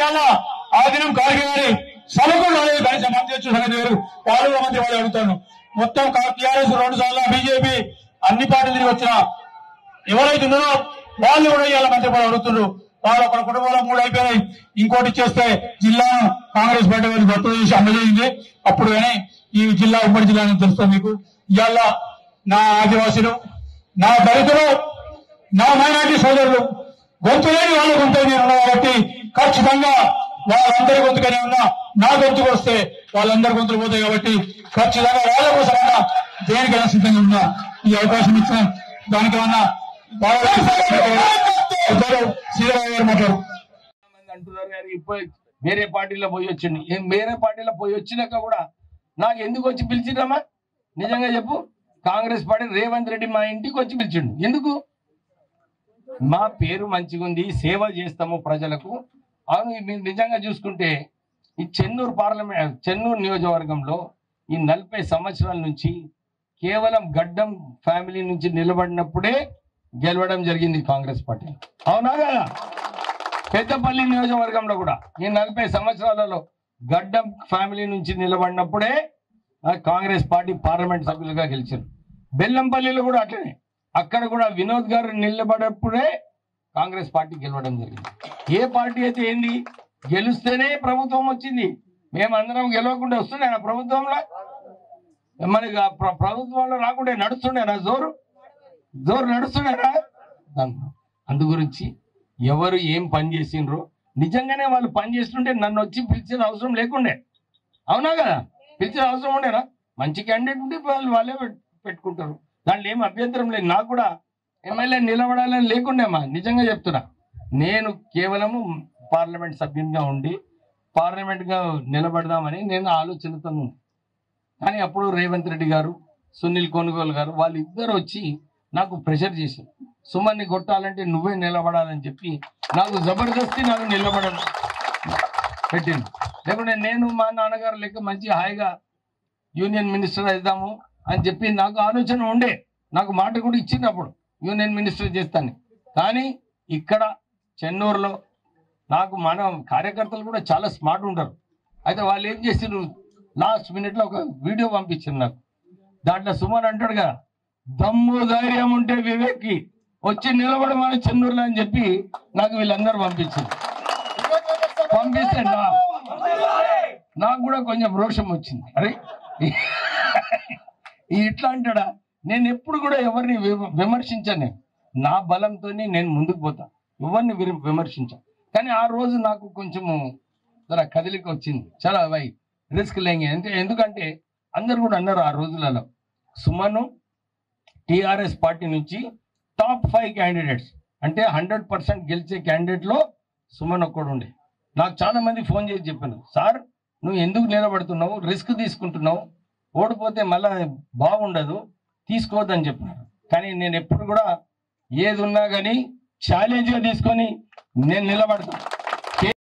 ఇవాళ ఆ దినం ఖార్గే గారి సభకు రాలేదు కనీసం మంత్రి వచ్చి సంగతి వేరు, వాళ్ళు మంత్రి వాళ్ళు అడుగుతాను. మొత్తం టీఆర్ఎస్ 2 సార్లు బీజేపీ అన్ని పార్టీలు తిరిగి వచ్చిన ఎవరైతే ఉన్నారో వాళ్ళు కూడా ఇవాళ మంత్రి పదవి అడుగుతున్నారు. వాళ్ళు ఒక కుటుంబంలో 3 అయిపోయినాయి, ఇంకోటి ఇచ్చేస్తే జిల్లా కాంగ్రెస్ పార్టీ వారికి భర్త చేసి అందజేయింది. అప్పుడు కానీ ఈ జిల్లా ఉమ్మడి జిల్లా అని తెలుస్తుంది మీకు. ఇవాళ నా ఆదివాసులు, నా దళితులు, నా మైనార్టీ సోదరులు గొంతు లేని వాళ్ళ గొంతు నేను కాబట్టి ఖచ్చితంగా వాళ్ళందరి గొంతుకనే ఉన్నా, నా గొంతుకు వస్తే వాళ్ళందరి గొంతులు పోతాయి కాబట్టి ఖచ్చితంగా వాళ్ళ కోసమైనా దేనికైనా సిద్ధంగా ఉన్నా. ఈ అవకాశం ఇచ్చిన దానికైనా అంటున్నారు కానీ వేరే పార్టీలో పోయి వచ్చింది. వేరే పార్టీలో పోయి వచ్చినాక కూడా నాకు ఎందుకు వచ్చి పిలిచిందమ్మా? నిజంగా చెప్పు. కాంగ్రెస్ పార్టీ రేవంత్ రెడ్డి మా ఇంటికి వచ్చి పిలిచిండు. ఎందుకు? మా పేరు మంచిగా ఉంది, సేవ చేస్తాము ప్రజలకు. అవును, మీరు నిజంగా చూసుకుంటే ఈ చెన్నూరు నియోజకవర్గంలో ఈ 40 సంవత్సరాల నుంచి కేవలం గడ్డం ఫ్యామిలీ నుంచి నిలబడినప్పుడే గెలవడం జరిగింది కాంగ్రెస్ పార్టీ. అవునా కదా? పెద్దపల్లి నియోజకవర్గంలో కూడా ఈ 40 సంవత్సరాలలో గడ్డం ఫ్యామిలీ నుంచి నిలబడినప్పుడే కాంగ్రెస్ పార్టీ పార్లమెంట్ సభ్యులుగా గెలిచారు. బెల్లంపల్లిలో కూడా అట్లనే, అక్కడ కూడా వినోద్ గారు నిలబడినప్పుడే కాంగ్రెస్ పార్టీ గెలవడం జరిగింది. ఏ పార్టీ అయితే ఏంది, గెలిస్తేనే ప్రభుత్వం వచ్చింది. మేమందరం గెలవకుండా వస్తుండే ఆ ప్రభుత్వంలో, మనకి ప్రభుత్వంలో రాకుండా నడుస్తుండేనా? జోరు నడుస్తుండేనా? అందు గురించి ఎవరు ఏం పని చేసిండ్రో నిజంగానే వాళ్ళు పని చేస్తుంటే నన్ను వచ్చి పిలిచిన అవసరం లేకుండే. అవునా కదా? పిలిచిన అవసరం ఉండేనా? మంచి క్యాండిడేట్ ఉంటే వాళ్ళే పెట్టుకుంటారు, దాంట్లో ఏం అభ్యంతరం లేదు. నాకు కూడా ఎమ్మెల్యే నిలబడాలని లేకుండేమా. నిజంగా చెప్తున్నా, నేను కేవలము పార్లమెంట్ సభ్యునిగా ఉండి పార్లమెంట్గా నిలబడదామని నేను ఆలోచనతో ఉంది. కానీ అప్పుడు రేవంత్ రెడ్డి గారు, సునీల్ కొనుగోలు గారు వాళ్ళిద్దరు వచ్చి నాకు ప్రెషర్ చేశారు. సుమన్ని కొట్టాలంటే నువ్వే నిలబడాలని చెప్పి నాకు జబర్దస్తి నాకు నిలబడడం పెట్టింది. లేకుంటే నేను మా నాన్నగారు లెక్క మంచి హాయిగా యూనియన్ మినిస్టర్ అవుదాము అని చెప్పి నాకు ఆలోచన ఉండే. నాకు మాట కూడా ఇచ్చినప్పుడు యూనియన్ మినిస్టర్ చేస్తాను. కానీ ఇక్కడ చెన్నూరులో నాకు మన కార్యకర్తలు కూడా చాలా స్మార్ట్ ఉంటారు. అయితే వాళ్ళు ఏం చేసిరు, లాస్ట్ మినిట్లో ఒక వీడియో పంపించారు నాకు. దాంట్లో సుమన్ అంటాడు కదా, దమ్ము ధైర్యం ఉంటే వివేక్కి వచ్చి నిలబడమని చెన్నూరులో అని చెప్పి నాకు వీళ్ళందరూ పంపించారు. పంపిస్తే నాకు కూడా కొంచెం రోషం వచ్చింది. అరే ఇట్లా అంటాడా? నేను ఎప్పుడు కూడా ఎవరిని విమర్శించాను. నా బలంతో నేను ముందుకు పోతా, ఎవరిని విమర్శించాను. కానీ ఆ రోజు నాకు కొంచెము జర కదిలిక వచ్చింది. చాలా రిస్క్ లేంగి ఎందుకంటే అందరు కూడా అన్నారు ఆ రోజులలో సుమను టీఆర్ఎస్ పార్టీ నుంచి టాప్ 5 క్యాండిడేట్స్ అంటే 100% గెలిచే క్యాండిడేట్లో సుమన్ ఒక్కడు ఉండే. నాకు చాలా మంది ఫోన్ చేసి చెప్పాను, సార్ నువ్వు ఎందుకు నిలబడుతున్నావు, రిస్క్ తీసుకుంటున్నావు, ఓడిపోతే మళ్ళీ బాగుండదు, తీసుకోవద్దని చెప్పినారు. కానీ నేను ఎప్పుడు కూడా ఏది ఉన్నా కానీ ఛాలెంజ్గా తీసుకొని నేను నిలబడతాను.